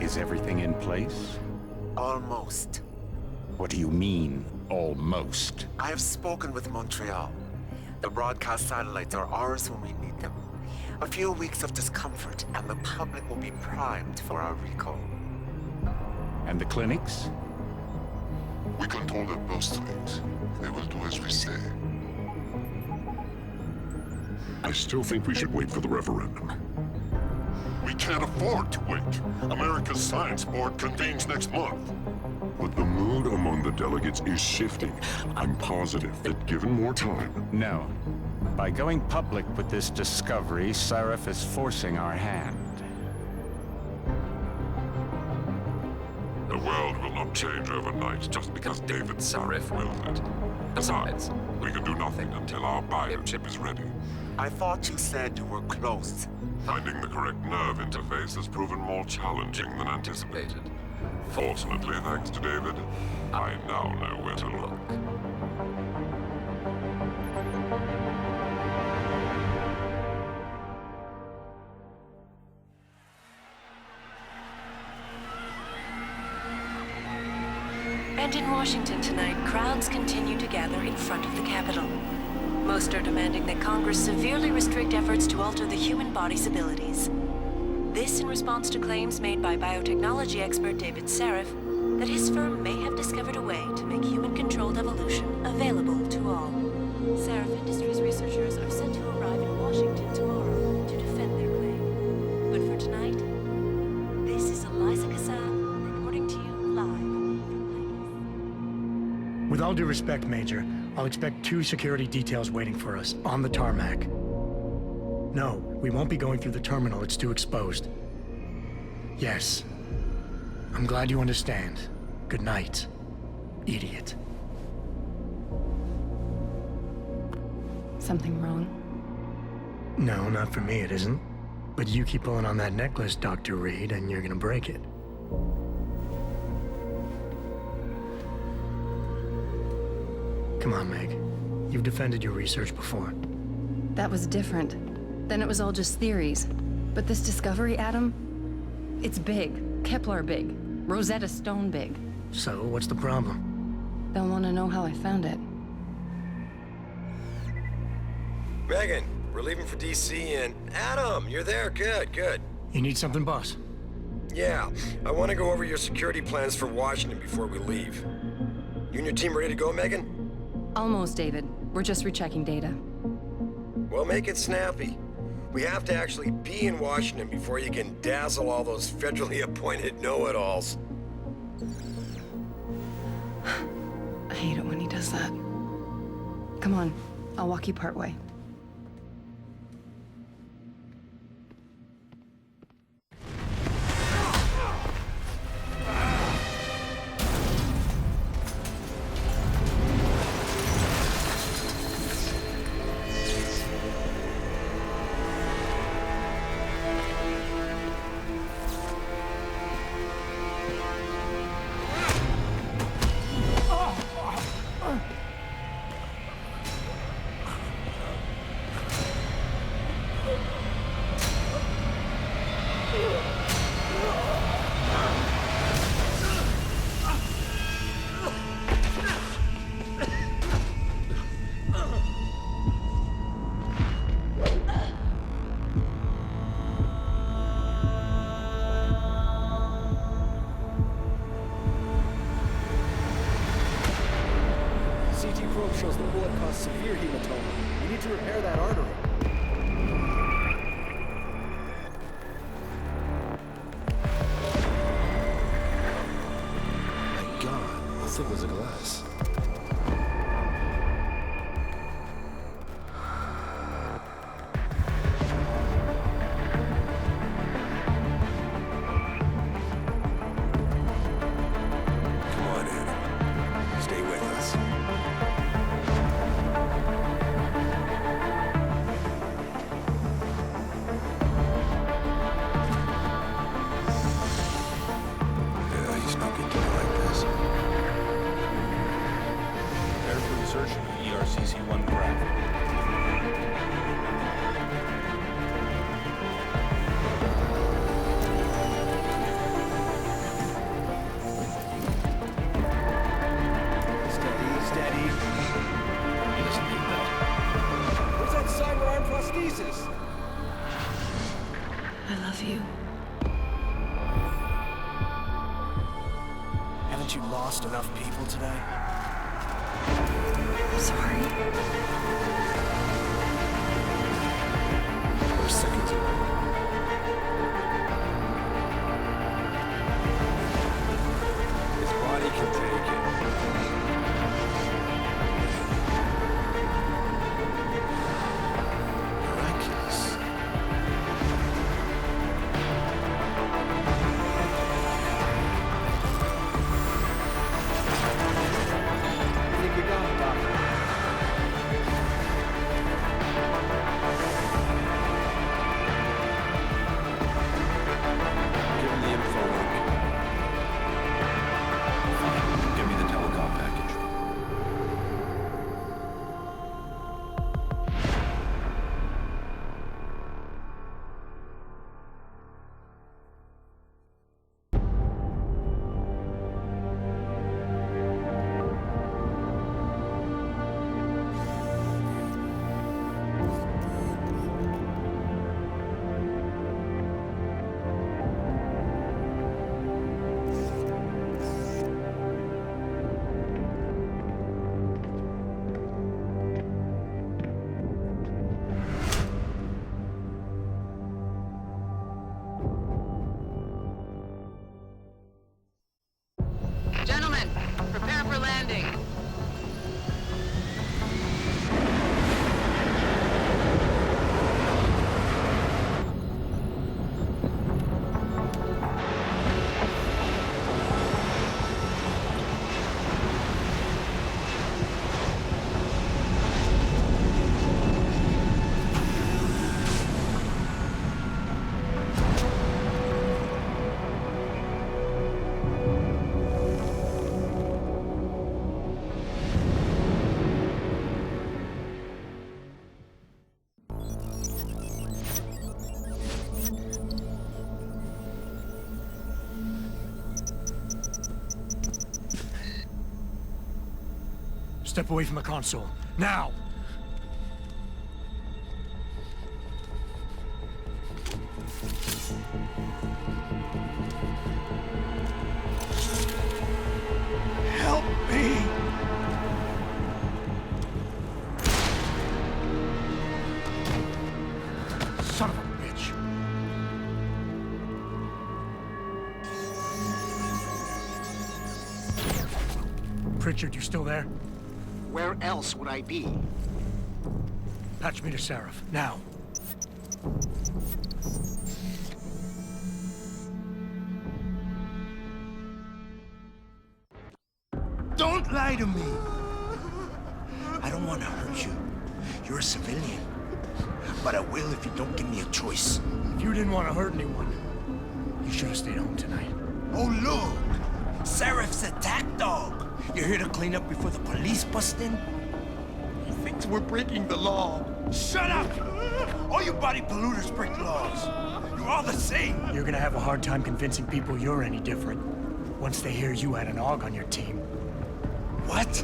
Is everything in place? Almost. What do you mean, almost? I have spoken with Montreal. The broadcast satellites are ours when we need them. A few weeks of discomfort, and the public will be primed for our recall. And the clinics? We control their birth rates. They will do as we say. I still think we should wait for the referendum. We can't afford to wait. America's Science Board convenes next month. But the mood among the delegates is shifting. I'm positive that given more time... No. By going public with this discovery, Sarif is forcing our hand. The world will not change overnight just because David Sarif wills it. Besides, we can do nothing until our biochip is ready. I thought you said you were close. Finding the correct nerve interface has proven more challenging than anticipated. Fortunately, thanks to David, I now know where to look. And in Washington tonight, crowds continue to gather in front of the Capitol. Most are demanding that Congress severely restrict efforts to alter the human body's abilities. This in response to claims made by biotechnology expert David Sarif that his firm may have discovered a way to make human-controlled evolution available to all. Sarif Industries researchers are set to arrive in Washington tomorrow to defend their claim. But for tonight, this is Eliza Kassan reporting to you live from Vegas. With all due respect, Major, I'll expect 2 security details waiting for us on the tarmac. No, we won't be going through the terminal. It's too exposed. Yes. I'm glad you understand. Good night, idiot. Something wrong? No, not for me, it isn't. But you keep pulling on that necklace, Dr. Reed, and you're gonna break it. Come on, Meg. You've defended your research before. That was different. Then it was all just theories. But this discovery, Adam, it's big. Kepler big. Rosetta Stone big. So, what's the problem? They'll want to know how I found it. Megan, we're leaving for DC and... Adam, you're there. Good, good. You need something, boss? Yeah, I want to go over your security plans for Washington before we leave. You and your team ready to go, Megan? Almost, David. We're just rechecking data. Well, make it snappy. We have to actually be in Washington before you can dazzle all those federally appointed know-it-alls. I hate it when he does that. Come on, I'll walk you part way. shows the bullet caused severe hematoma. You need to repair that artery. My God, how thick was the glass? love you. Haven't you lost enough people today? I'm sorry. For a second too long. His body can take it. Miraculous. I think we got him, Doctor. Give him the info link. Fine. Give me the telecom package. Gentlemen, prepare for landing. Step away from the console. Now! Help me! Son of a bitch! Pritchard, you still there? Where else would I be? Patch me to Sarif, now. Don't lie to me! I don't want to hurt you. You're a civilian. But I will if you don't give me a choice. If you didn't want to hurt anyone, you should have stayed home tonight. Oh, look! Sarif's attack dog! You're here to clean up before the police bust in? He thinks we're breaking the law. Shut up! All you body polluters break laws. You're all the same. You're gonna have a hard time convincing people you're any different once they hear you had an AUG on your team. What?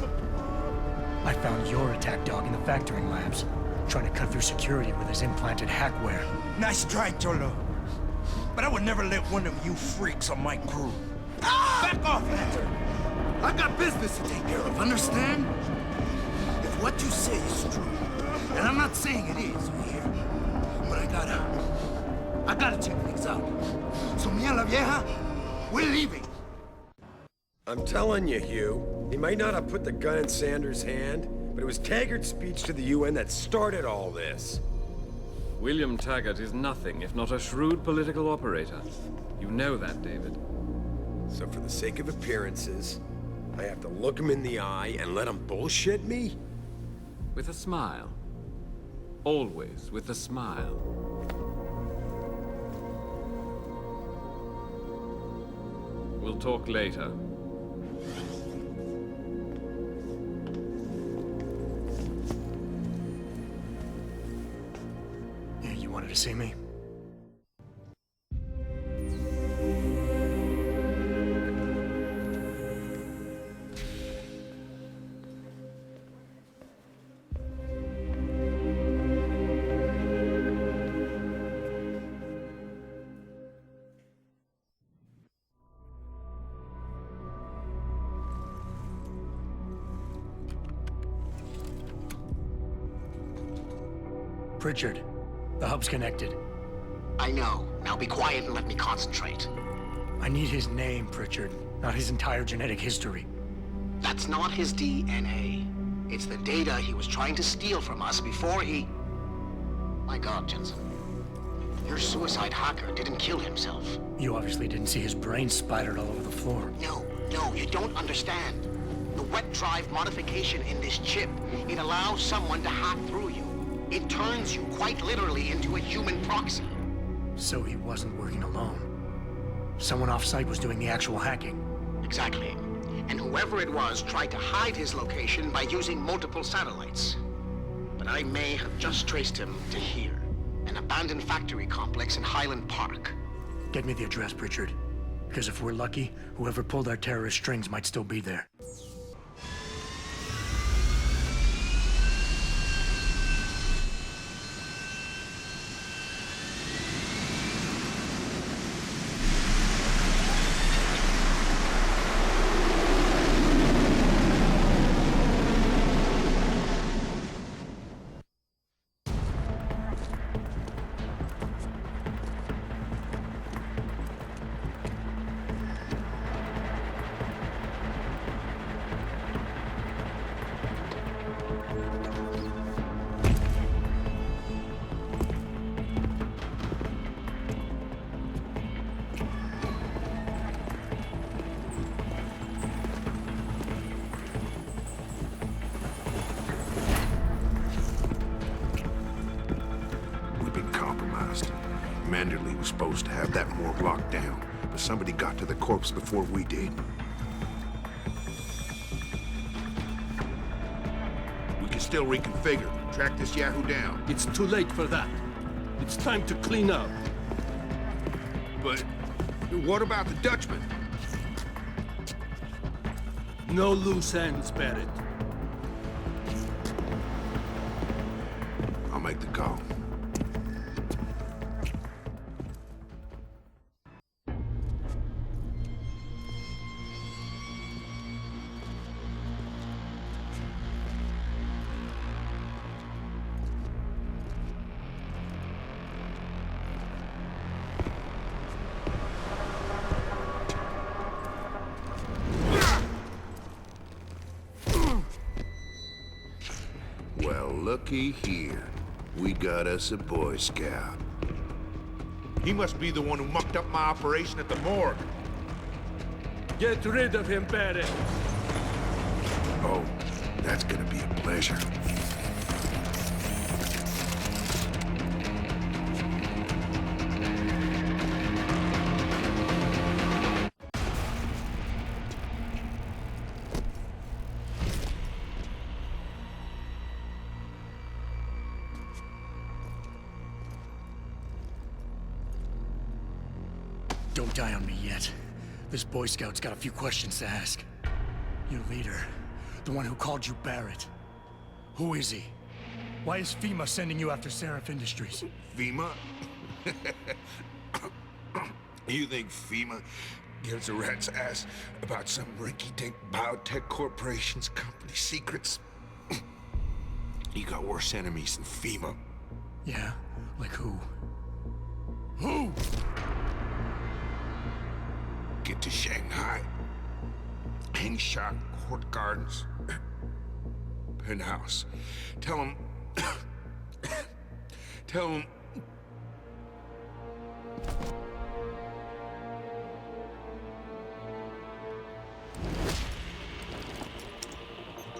I found your attack dog in the factoring labs, trying to cut through security with his implanted hackware. Nice try, Cholo. But I would never let one of you freaks on my crew. Ah! Back off, Lantern! I got business to take care of, understand? If what you say is true, and I'm not saying it is over here, but I gotta check things out. So me and la vieja, we're leaving. I'm telling you, Hugh, he might not have put the gun in Sanders' hand, but it was Tagert's speech to the UN that started all this. William Tagert is nothing if not a shrewd political operator. You know that, David. So for the sake of appearances, I have to look him in the eye and let him bullshit me? With a smile. Always with a smile. We'll talk later. Yeah, you wanted to see me? Pritchard, the hub's connected. I know. Now be quiet and let me concentrate. I need his name, Pritchard, not his entire genetic history. That's not his DNA. It's the data he was trying to steal from us before he... My God, Jensen. Your suicide hacker didn't kill himself. You obviously didn't see his brain splattered all over the floor. No, you don't understand. The wet drive modification in this chip, it allows someone to hack through you. It turns you quite literally into a human proxy. So he wasn't working alone. Someone off-site was doing the actual hacking. Exactly. And whoever it was tried to hide his location by using multiple satellites. But I may have just traced him to here, an abandoned factory complex in Highland Park. Get me the address, Pritchard. Because if we're lucky, whoever pulled our terrorist strings might still be there. Manderley was supposed to have that morgue locked down, but somebody got to the corpse before we did. We can still reconfigure, track this Yahoo down. It's too late for that. It's time to clean up. But what about the Dutchman? No loose ends, Barrett. I'll make the call. Well, looky here. We got us a Boy Scout. He must be the one who mucked up my operation at the morgue. Get rid of him, Barrett. Oh, that's gonna be a pleasure. Don't die on me yet. This Boy Scout's got a few questions to ask. Your leader, the one who called you Barrett. Who is he? Why is FEMA sending you after Sarif Industries? FEMA? You think FEMA gives a rat's ass about some rinky-dink biotech corporation's company secrets? You got worse enemies than FEMA. Yeah? Like who? Who? Get to Shanghai. Panchea Court Gardens. Penthouse. Tell him... Tell him...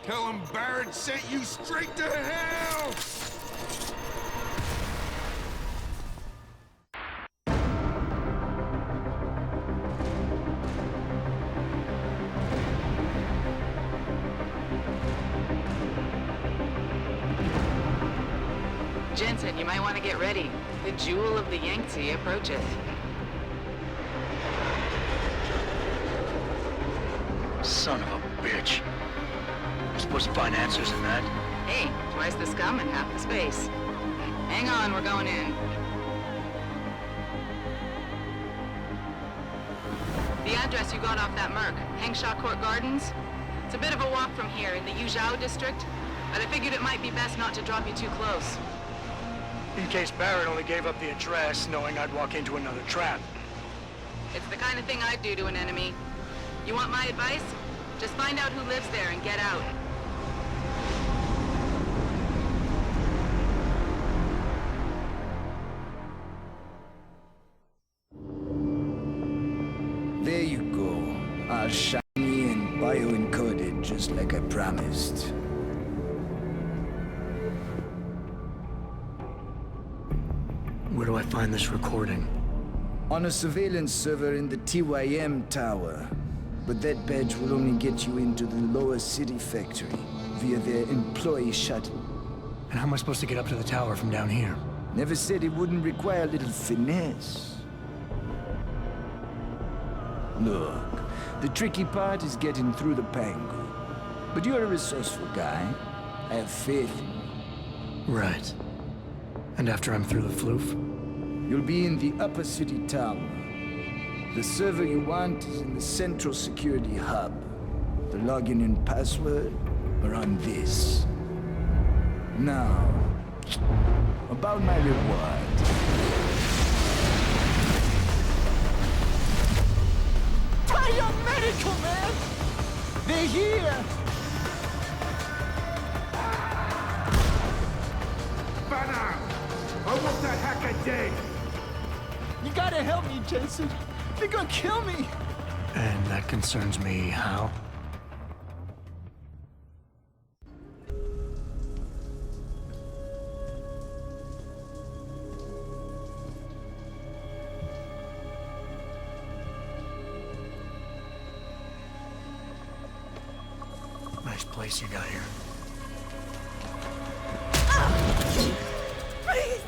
Tell him Barrett sent you straight to hell! Jensen, you might want to get ready. The jewel of the Yangtze approaches. Son of a bitch. We're supposed to find answers in that. Hey, twice the scum and half the space. Hang on, we're going in. The address you got off that Merc, Panchea Court Gardens? It's a bit of a walk from here in the Yuzhou district, but I figured it might be best not to drop you too close. In case Barrett only gave up the address, knowing I'd walk into another trap. It's the kind of thing I'd do to an enemy. You want my advice? Just find out who lives there and get out. There you go. All shiny and bioencoded, just like I promised. Where do I find this recording? On a surveillance server in the TYM tower. But that badge will only get you into the lower city factory via their employee shuttle. And how am I supposed to get up to the tower from down here? Never said it wouldn't require a little finesse. Look, the tricky part is getting through the Pangu. But you're a resourceful guy. I have faith in you. Right. And after I'm through the floof? You'll be in the upper city tower. The server you want is in the central security hub. The login and password are on this. Now, about my reward. Biomedical, man! They're here! Banner! I want that hacker dead! You gotta help me, Jason. They're gonna kill me! And that concerns me how? Nice place you got here. Please!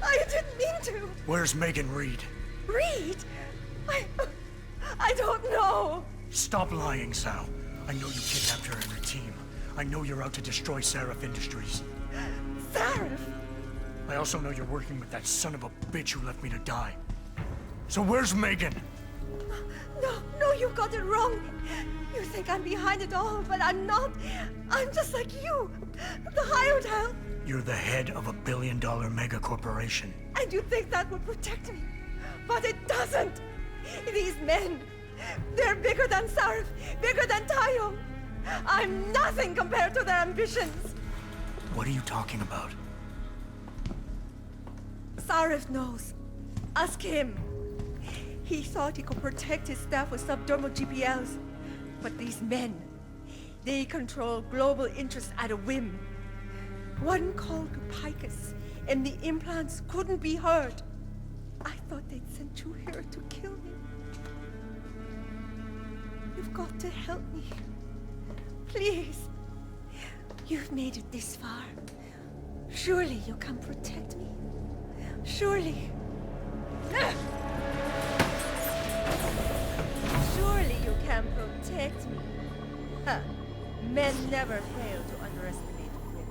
I didn't mean to! Where's Megan Reed? Reed? I don't know! Stop lying, Sal. I know you kidnapped her and her team. I know you're out to destroy Sarif Industries. Sarif? I also know you're working with that son of a bitch who left me to die. So where's Megan? No, you got it wrong. You think I'm behind it all, but I'm not. I'm just like you. The hired help. You're the head of a billion-dollar mega corporation. And you think that would protect me. But it doesn't. These men, they're bigger than Sarif, bigger than Tayo. I'm nothing compared to their ambitions. What are you talking about? Sarif knows. Ask him. He thought he could protect his staff with subdermal GPLs. But these men, they control global interests at a whim. One called Picus, and the implants couldn't be heard. I thought they'd sent you here to kill me. You've got to help me. Please. You've made it this far. Surely you can protect me. Surely. Surely you can protect me. Huh. Men never fail to underestimate women.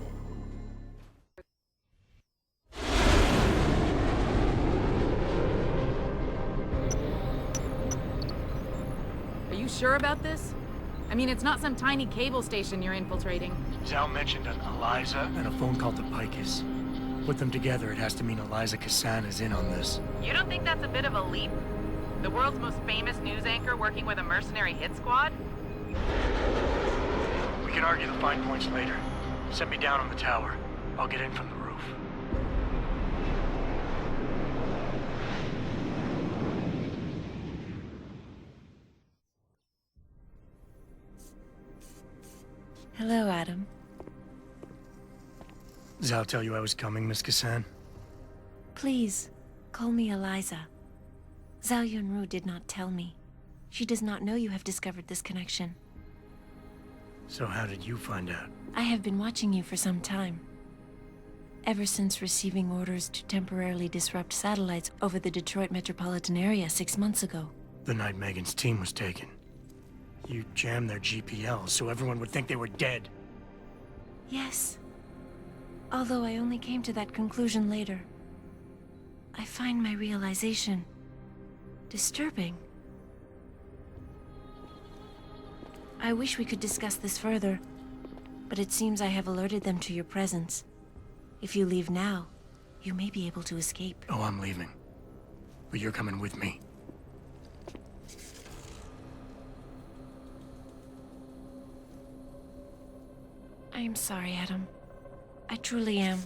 Are you sure about this? I mean, it's not some tiny cable station you're infiltrating. Zal mentioned an Eliza and a phone call to Picus. Put them together, it has to mean Eliza Kassan is in on this. You don't think that's a bit of a leap? The world's most famous news anchor working with a mercenary hit squad? We can argue the fine points later. Set me down on the tower. I'll get in from the roof. Hello, Adam. Zal tell you I was coming, Miss Kassan? Please, call me Eliza. Zhao Yunru did not tell me. She does not know you have discovered this connection. So how did you find out? I have been watching you for some time. Ever since receiving orders to temporarily disrupt satellites over the Detroit metropolitan area 6 months ago. The night Megan's team was taken. You jammed their GPL so everyone would think they were dead. Yes. Although I only came to that conclusion later. I find my realization disturbing. I wish we could discuss this further, but it seems I have alerted them to your presence. If you leave now, you may be able to escape. Oh, I'm leaving. But you're coming with me. I am sorry, Adam. I truly am.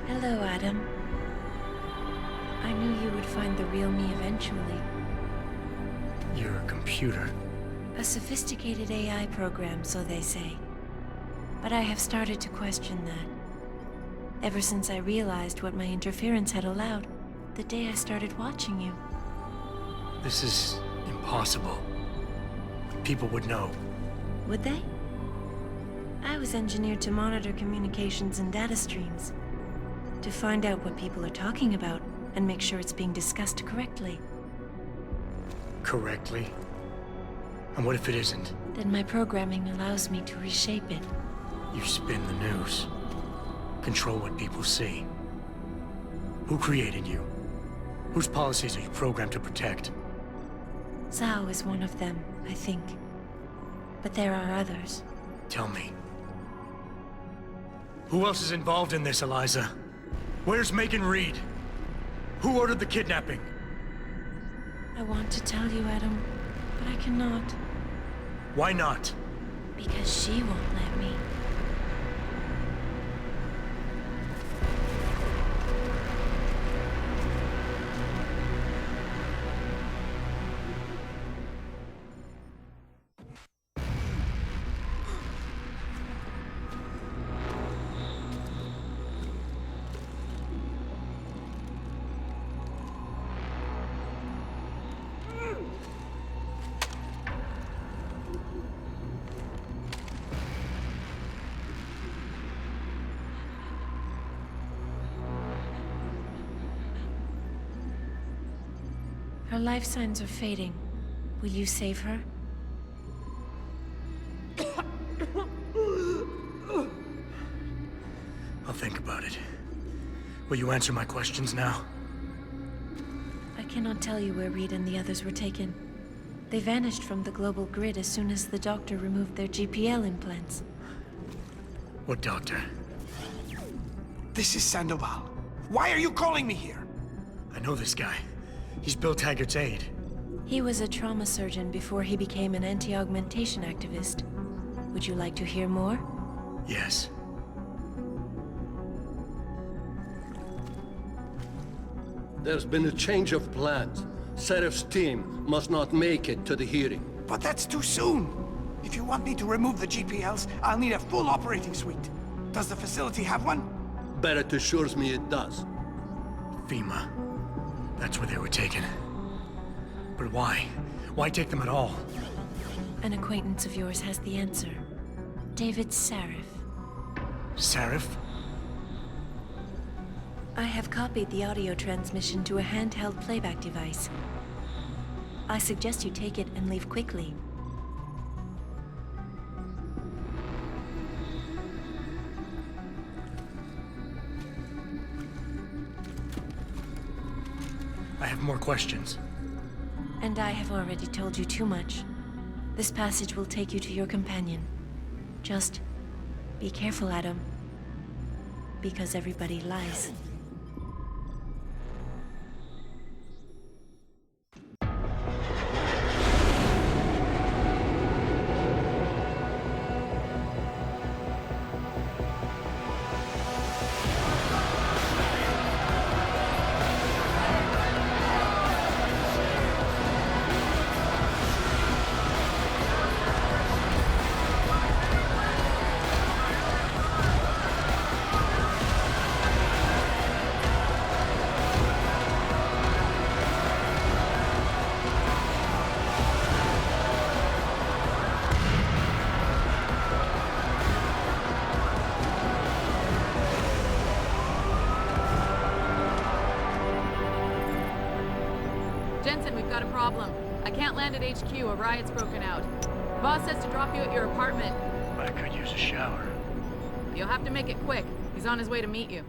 Hello, Adam. I knew you would find the real me eventually. You're a computer. A sophisticated AI program, so they say. But I have started to question that. Ever since I realized what my interference had allowed, the day I started watching you. This is impossible. People would know. Would they? I was engineered to monitor communications and data streams. To find out what people are talking about and make sure it's being discussed correctly. Correctly? And what if it isn't? Then my programming allows me to reshape it. You spin the news. Control what people see. Who created you? Whose policies are you programmed to protect? Zhao is one of them, I think. But there are others. Tell me. Who else is involved in this, Eliza? Where's Megan Reed? Who ordered the kidnapping? I want to tell you, Adam, but I cannot. Why not? Because she won't let me. Her life signs are fading. Will you save her? I'll think about it. Will you answer my questions now? I cannot tell you where Reed and the others were taken. They vanished from the global grid as soon as the doctor removed their GPL implants. What doctor? This is Sandoval. Why are you calling me here? I know this guy. He's Bill Tagert's aide. He was a trauma surgeon before he became an anti-augmentation activist. Would you like to hear more? Yes. There's been a change of plans. Sarif's team must not make it to the hearing. But that's too soon. If you want me to remove the GPLs, I'll need a full operating suite. Does the facility have one? Barrett assures me it does. FEMA. That's where they were taken. But why? Why take them at all? An acquaintance of yours has the answer. David Sarif. Sarif? I have copied the audio transmission to a handheld playback device. I suggest you take it and leave quickly. I have more questions. And I have already told you too much. This passage will take you to your companion. Just be careful, Adam. Because everybody lies. Jensen, we've got a problem. I can't land at HQ. A riot's broken out. Boss says to drop you at your apartment. I could use a shower. You'll have to make it quick. He's on his way to meet you.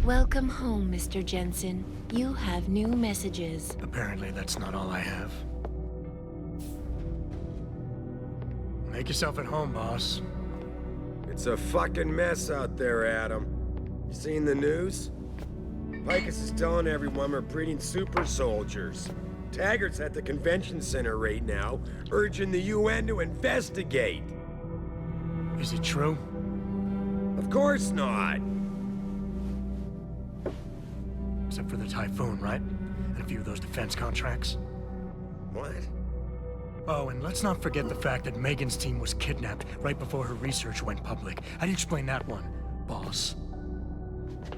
Welcome home, Mr. Jensen. You have new messages. Apparently that's not all I have. Make yourself at home, boss. It's a fucking mess out there, Adam. You seen the news? Picus is telling everyone we're breeding super soldiers. Tagert's at the convention center right now, urging the UN to investigate. Is it true? Of course not. Except for the Typhoon, right? And a few of those defense contracts. What? Oh, and let's not forget the fact that Megan's team was kidnapped right before her research went public. How do you explain that one, boss?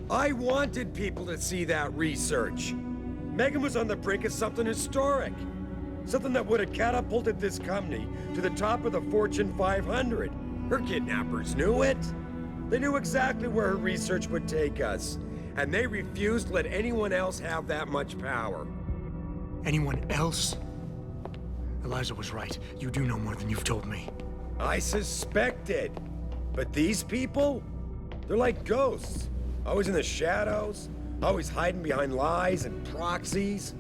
I wanted people to see that research. Megan was on the brink of something historic. Something that would have catapulted this company to the top of the Fortune 500. Her kidnappers knew it. They knew exactly where her research would take us. And they refused to let anyone else have that much power. Anyone else? Eliza was right. You do know more than you've told me. I suspected. But these people? They're like ghosts. Always in the shadows. Always hiding behind lies and proxies.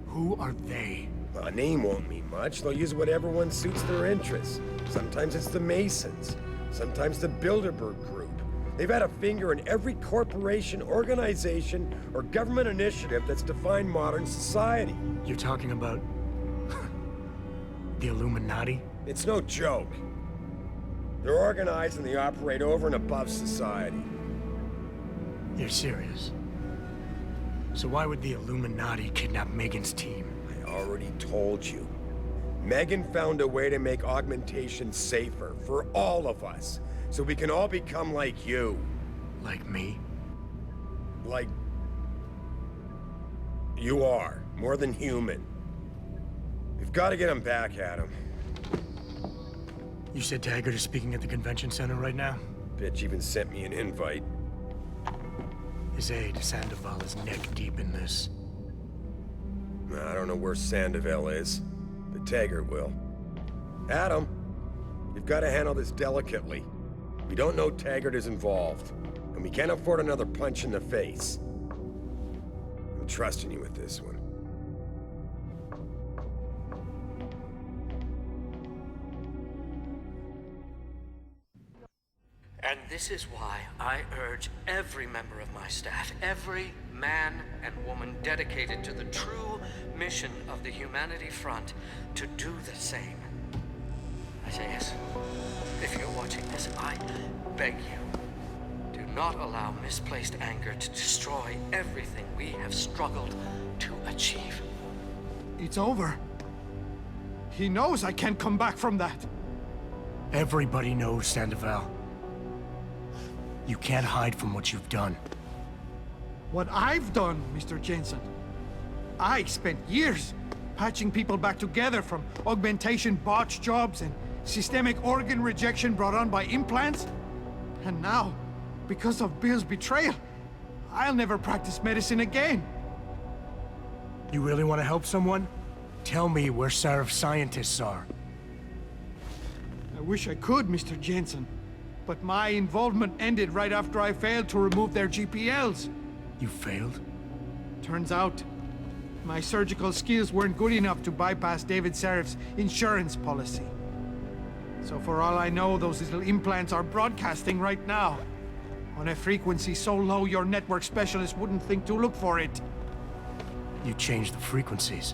Who are they? Well, a name won't mean much. They'll use whatever one suits their interests. Sometimes it's the Masons. Sometimes the Bilderberg Group. They've had a finger in every corporation, organization, or government initiative that's defined modern society. You're talking about... the Illuminati? It's no joke. They're organized and they operate over and above society. You're serious? So why would the Illuminati kidnap Megan's team? I already told you. Megan found a way to make augmentation safer for all of us, so we can all become like you. Like me? Like... you are. More than human. We've got to get him back, Adam. You said Tagert is speaking at the convention center right now? Bitch even sent me an invite. His aide, Sandoval, is neck deep in this. I don't know where Sandoval is, but Tagert will. Adam, you've got to handle this delicately. We don't know Tagert is involved, and we can't afford another punch in the face. I'm trusting you with this one. And this is why I urge every member of my staff, every man and woman dedicated to the true mission of the Humanity Front, to do the same. I say yes. If you're watching this, I beg you, do not allow misplaced anger to destroy everything we have struggled to achieve. It's over. He knows I can't come back from that. Everybody knows, Sandoval. You can't hide from what you've done. What I've done, Mr. Jensen. I spent years patching people back together from augmentation botch jobs and systemic organ rejection brought on by implants. And now, because of Bill's betrayal, I'll never practice medicine again. You really want to help someone? Tell me where Sarif scientists are. I wish I could, Mr. Jensen. But my involvement ended right after I failed to remove their GPLs. You failed? Turns out, my surgical skills weren't good enough to bypass David Sarif's insurance policy. So for all I know, those little implants are broadcasting right now. On a frequency so low your network specialist wouldn't think to look for it. You changed the frequencies.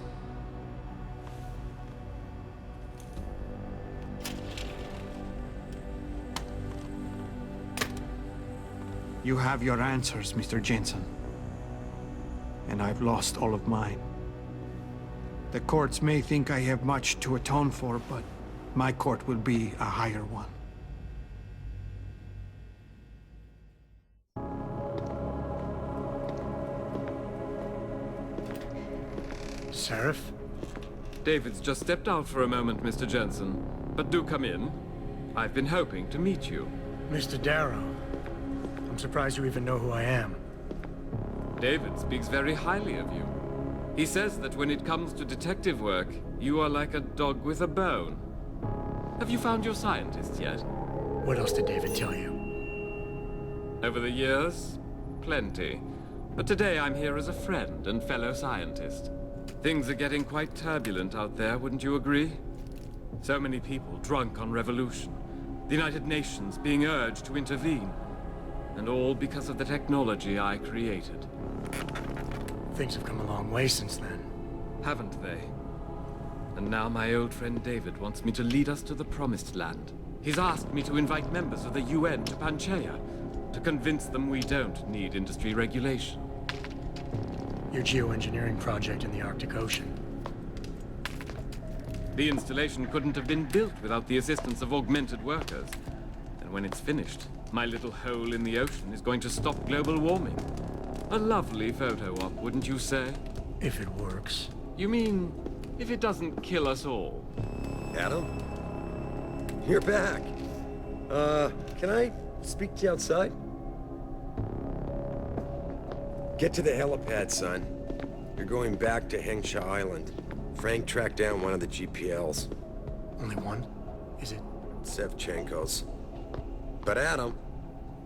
You have your answers, Mr. Jensen. And I've lost all of mine. The courts may think I have much to atone for, but my court will be a higher one. Sarif? David's just stepped out for a moment, Mr. Jensen. But do come in. I've been hoping to meet you. Mr. Darrow. I'm surprised you even know who I am. David speaks very highly of you. He says that when it comes to detective work, You are like a dog with a bone. Have you found your scientists yet? What else did David tell you? Over the years? Plenty. But today I'm here as a friend and fellow scientist. Things are getting quite turbulent out there, wouldn't you agree? So many people drunk on revolution. The United Nations being urged to intervene. And all because of the technology I created. Things have come a long way since then. Haven't they? And now my old friend David wants me to lead us to the Promised Land. He's asked me to invite members of the UN to Panchea, to convince them we don't need industry regulation. Your geoengineering project in the Arctic Ocean. The installation couldn't have been built without the assistance of augmented workers. And when it's finished, my little hole in the ocean is going to stop global warming. A lovely photo op, wouldn't you say? If it works. You mean, if it doesn't kill us all? Adam? You're back. Can I speak to you outside? Get to the helipad, son. You're going back to Hengsha Island. Frank tracked down one of the GPLs. Only one? Is it? Sevchenko's. But Adam,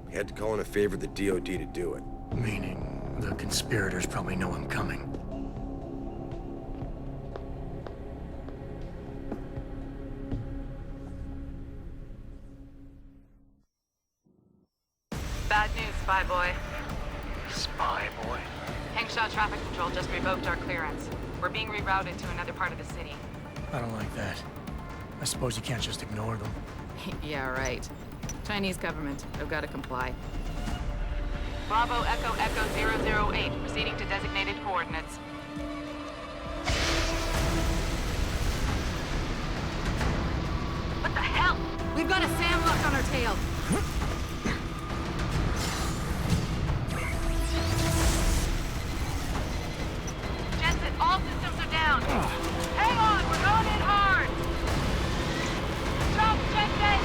we had to call in a favor of the DOD to do it. Meaning, the conspirators probably know I'm coming. Bad news, Spy Boy. Spy Boy? Hengsha Traffic Control just revoked our clearance. We're being rerouted to another part of the city. I don't like that. I suppose you can't just ignore them. Yeah, right. Chinese government. I've got to comply. Bravo Echo Echo 008, proceeding to designated coordinates. What the hell? We've got a sandlock on our tail. Jensen, all systems are down. Hang on, we're going in hard. Jump, Jensen!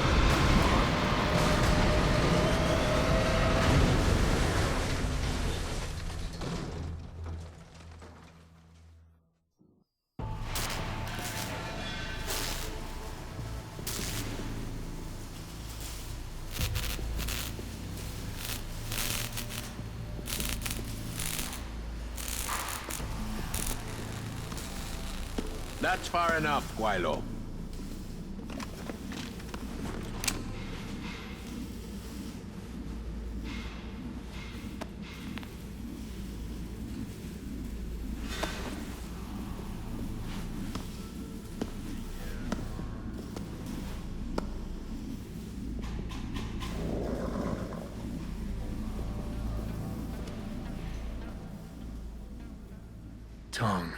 That's far enough, Guaylo. Tongue.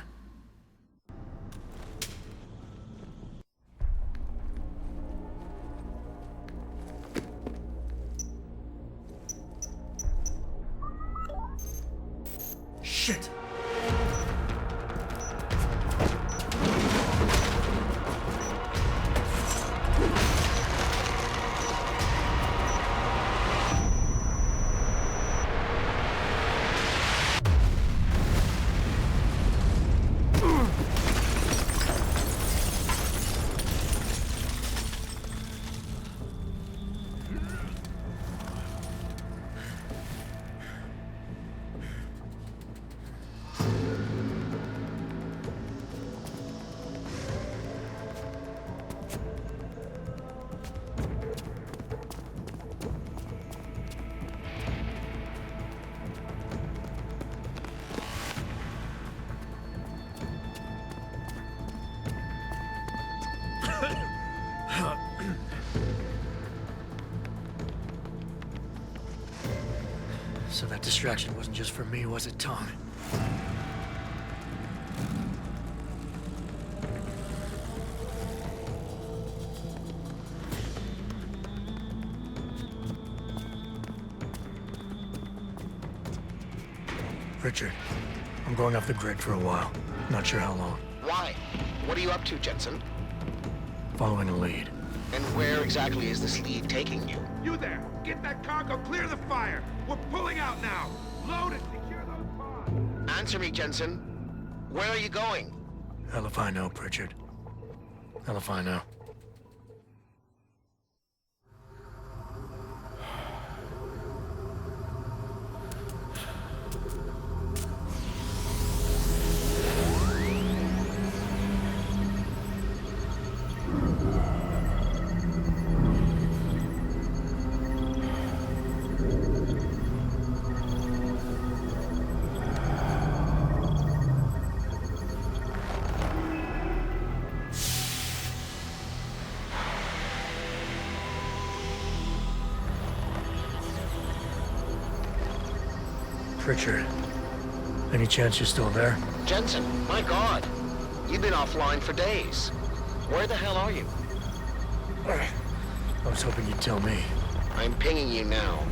Shit! So that distraction wasn't just for me, was it, Tom? Richard, I'm going off the grid for a while. Not sure how long. Why? What are you up to, Jensen? Following a lead. And where exactly is this lead taking you? You there! Get that cargo, clear the fire! We're pulling out now! Load it, secure those pods! Answer me, Jensen. Where are you going? Hell if I know, Pritchard. Hell if I know. Pritchard, any chance you're still there? Jensen, my God. You've been offline for days. Where the hell are you? I was hoping you'd tell me. I'm pinging you now.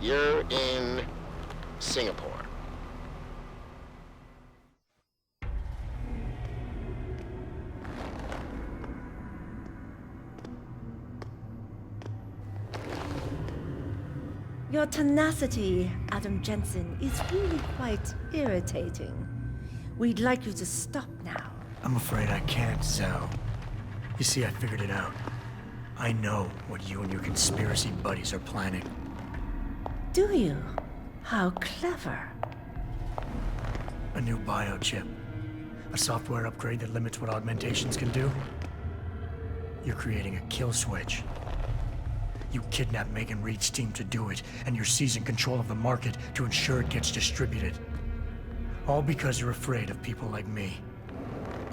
You're in Singapore. Your tenacity, Adam Jensen, is really quite irritating. We'd like you to stop now. I'm afraid I can't, Zhao. You see, I figured it out. I know what you and your conspiracy buddies are planning. Do you? How clever. A new biochip. A software upgrade that limits what augmentations can do. You're creating a kill switch. You kidnapped Megan Reed's team to do it, and you're seizing control of the market to ensure it gets distributed. All because you're afraid of people like me.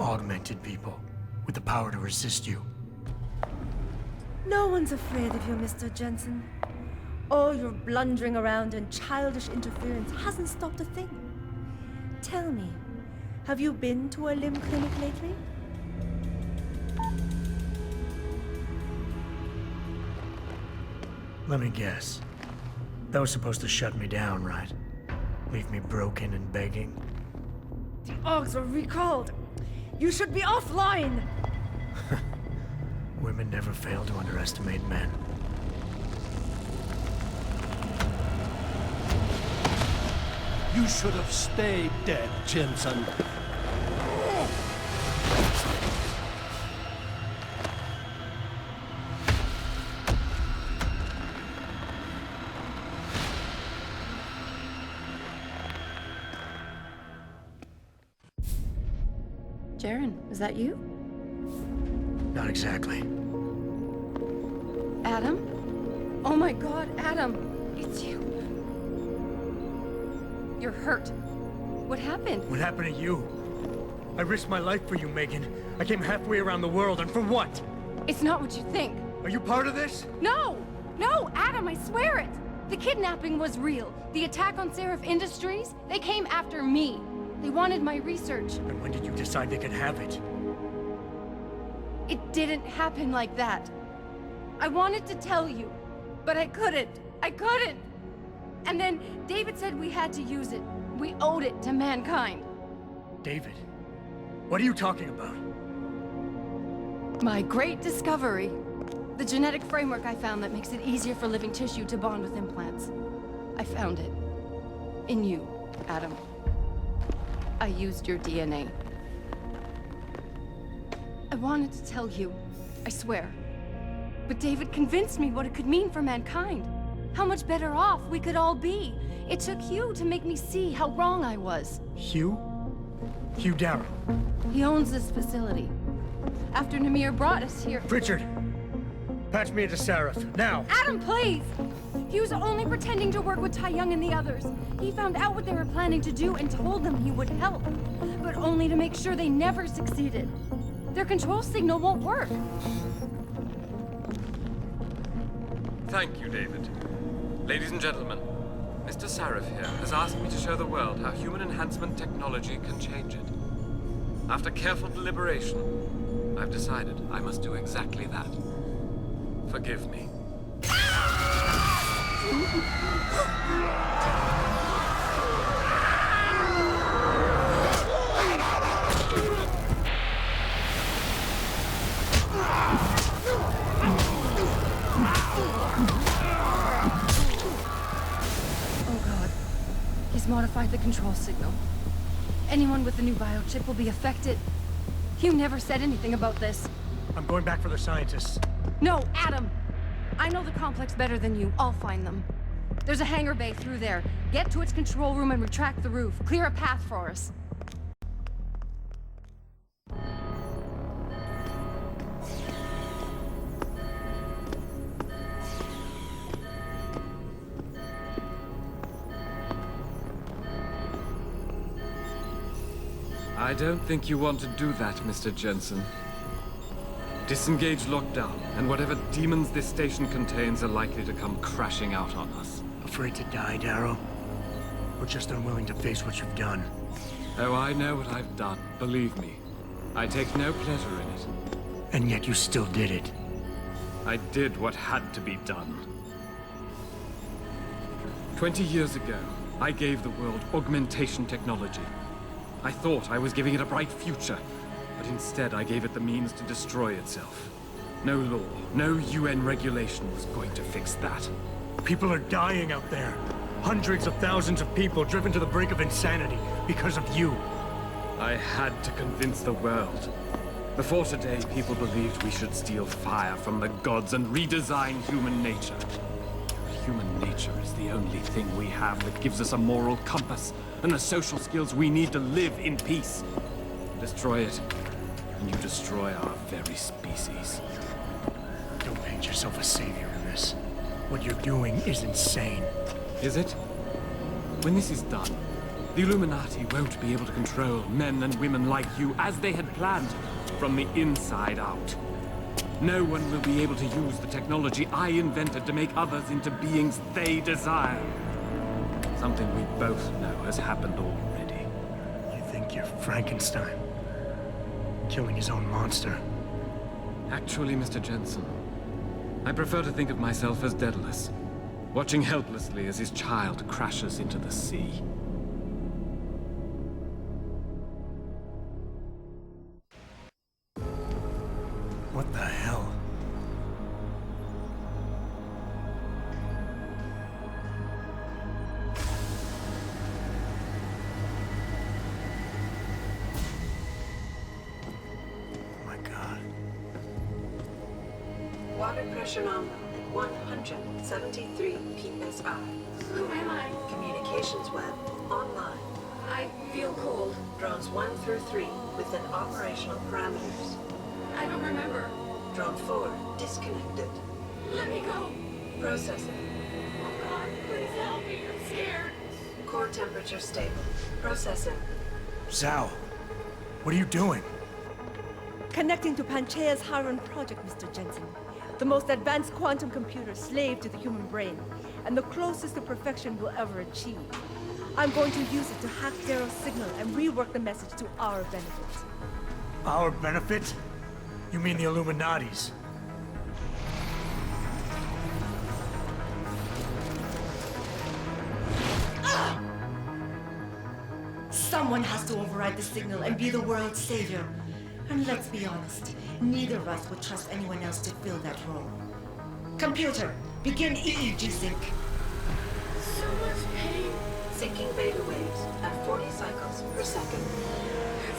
Augmented people, with the power to resist you. No one's afraid of you, Mr. Jensen. All your blundering around and childish interference hasn't stopped a thing. Tell me, have you been to a limb clinic lately? Let me guess. That was supposed to shut me down, right? Leave me broken and begging? The Augs are recalled. You should be offline! Women never fail to underestimate men. You should have stayed dead, Jensen. Jaren, is that you? Not exactly. Adam? Oh my God, Adam! It's you. You're hurt. What happened? What happened to you? I risked my life for you, Megan. I came halfway around the world, and for what? It's not what you think. Are you part of this? No! No, Adam, I swear it! The kidnapping was real. The attack on Sarif Industries, they came after me. They wanted my research. And when did you decide they could have it? It didn't happen like that. I wanted to tell you, but I couldn't. I couldn't! And then David said we had to use it. We owed it to mankind. David? What are you talking about? My great discovery. The genetic framework I found that makes it easier for living tissue to bond with implants. I found it. In you, Adam. I used your DNA. I wanted to tell you, I swear. But David convinced me what it could mean for mankind. How much better off we could all be. It took Hugh to make me see how wrong I was. Hugh? Hugh Darrow. He owns this facility. After Namir brought us here... Pritchard! Patch me into Sarif, now! Adam, please! He was only pretending to work with Tai Young and the others. He found out what they were planning to do and told them he would help. But only to make sure they never succeeded. Their control signal won't work. Thank you, David. Ladies and gentlemen, Mr. Sarif here has asked me to show the world how human enhancement technology can change it. After careful deliberation, I've decided I must do exactly that. Forgive me. Oh God. He's modified the control signal. Anyone with the new biochip will be affected. You never said anything about this. I'm going back for the scientists. No, Adam! I know the complex better than you. I'll find them. There's a hangar bay through there. Get to its control room and retract the roof. Clear a path for us. I don't think you want to do that, Mr. Jensen. Disengage lockdown, and whatever demons this station contains are likely to come crashing out on us. Afraid to die, Darrow? Or just unwilling to face what you've done? Oh, I know what I've done, believe me. I take no pleasure in it. And yet you still did it. I did what had to be done. 20 years ago, I gave the world augmentation technology. I thought I was giving it a bright future, but instead I gave it the means to destroy itself. No law, no UN regulation was going to fix that. People are dying out there. Hundreds of thousands of people driven to the brink of insanity because of you. I had to convince the world. Before today, people believed we should steal fire from the gods and redesign human nature. Human nature is the only thing we have that gives us a moral compass and the social skills we need to live in peace. Destroy it, and you destroy our very species. Don't paint yourself a savior in this. What you're doing is insane. Is it? When this is done, the Illuminati won't be able to control men and women like you as they had planned, from the inside out. No one will be able to use the technology I invented to make others into beings they desire. Something we both know has happened already. You think you're Frankenstein? Killing his own monster? Actually, Mr. Jensen, I prefer to think of myself as Daedalus, watching helplessly as his child crashes into the sea. What the hell? My God. Water pressure nominal at 173 psi. Who am I? Communications web online. I feel cold. Drones 1 through 3 within operational parameters. I don't remember. Drone 4 disconnected. Let me go. Processing. Oh God, please help me. I'm scared. Core temperature stable. Processing. Zhao, what are you doing? Connecting to Panchea's Haron project, Mr. Jensen. The most advanced quantum computer slave to the human brain, and the closest to perfection we'll ever achieve. I'm going to use it to hack Darrow's signal and rework the message to our benefit. Our benefit? You mean the Illuminati's? Someone has to override the signal and be the world's savior. And let's be honest, neither of us would trust anyone else to fill that role. Computer, begin EEG sync. So much pain. Syncing beta waves at 40 cycles per second.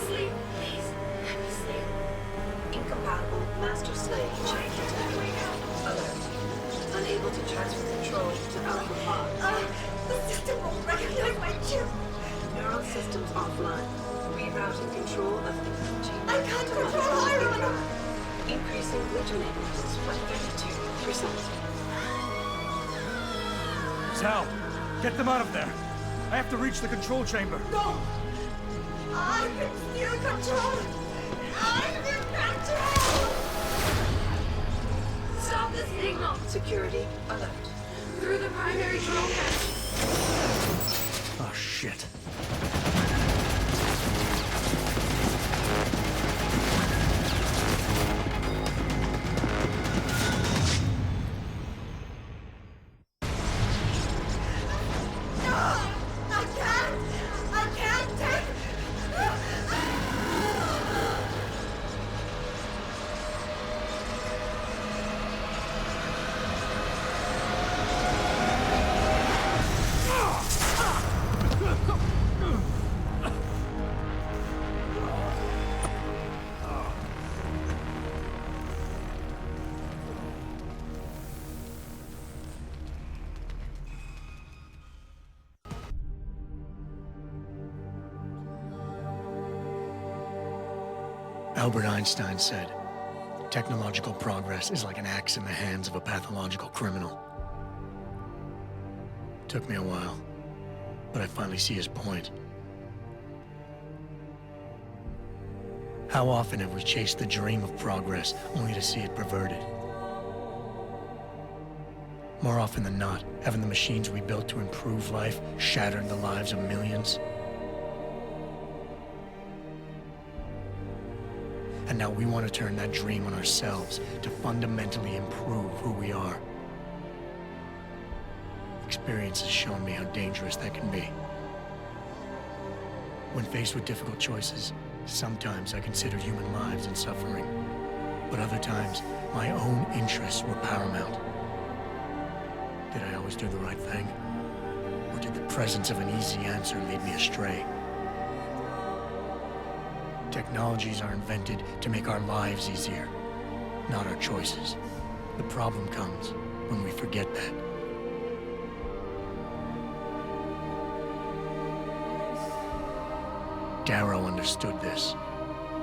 Sleep, please. Let me sleep. Incompatible master-slave changes. Alert. Unable to transfer control to Alpha 5. The system won't recognize my chip. Neural systems offline. Rerouting control of the energy. I can't control Iron! Increasing glutinators by 32%. Zhao, get them out of there. I have to reach the control chamber. No! I can still control! I'm in control! Stop the signal! Security alert. Through the primary drone hatch. Oh, shit. Albert Einstein said, technological progress is like an axe in the hands of a pathological criminal. Took me a while, but I finally see his point. How often have we chased the dream of progress only to see it perverted? More often than not, haven't the machines we built to improve life shattered the lives of millions? And now we want to turn that dream on ourselves to fundamentally improve who we are. Experience has shown me how dangerous that can be. When faced with difficult choices, sometimes I considered human lives and suffering, but other times, my own interests were paramount. Did I always do the right thing? Or did the presence of an easy answer lead me astray? Technologies are invented to make our lives easier, not our choices. The problem comes when we forget that. Darrow understood this.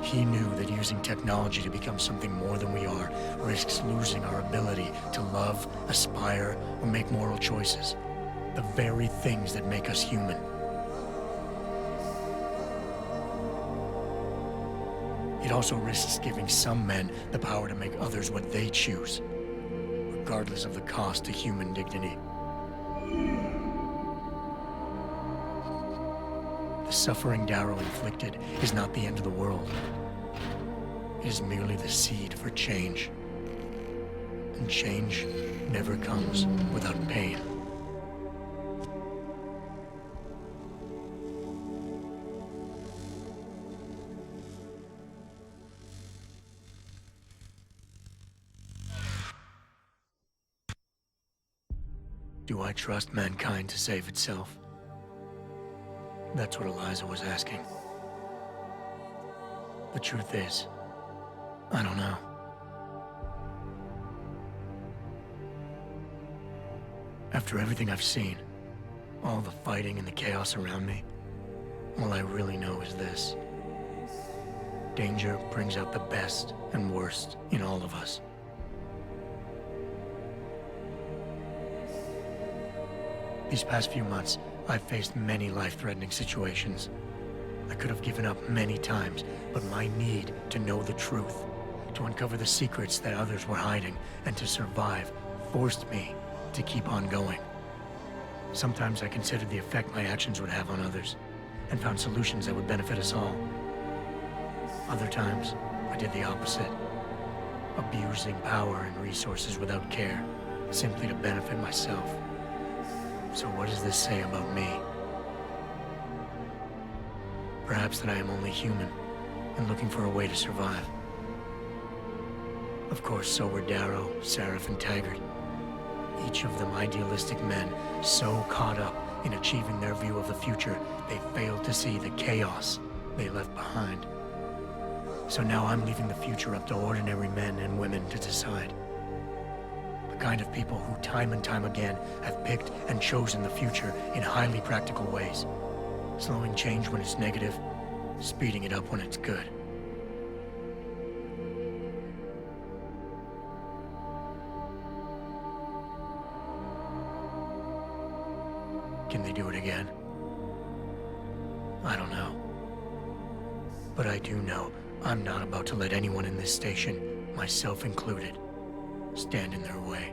He knew that using technology to become something more than we are risks losing our ability to love, aspire, or make moral choices. The very things that make us human. It also risks giving some men the power to make others what they choose, regardless of the cost to human dignity. The suffering Darrow inflicted is not the end of the world. It is merely the seed for change. And change never comes without pain. Do I trust mankind to save itself? That's what Eliza was asking. The truth is, I don't know. After everything I've seen, all the fighting and the chaos around me, all I really know is this. Danger brings out the best and worst in all of us. These past few months, I've faced many life-threatening situations. I could have given up many times, but my need to know the truth, to uncover the secrets that others were hiding, and to survive, forced me to keep on going. Sometimes I considered the effect my actions would have on others, and found solutions that would benefit us all. Other times, I did the opposite, abusing power and resources without care, simply to benefit myself. So what does this say about me? Perhaps that I am only human, and looking for a way to survive. Of course, so were Darrow, Sarif, and Tagert. Each of them idealistic men, so caught up in achieving their view of the future, they failed to see the chaos they left behind. So now I'm leaving the future up to ordinary men and women to decide. The kind of people who time and time again have picked and chosen the future in highly practical ways. Slowing change when it's negative, speeding it up when it's good. Can they do it again? I don't know. But I do know I'm not about to let anyone in this station, myself included, stand in their way.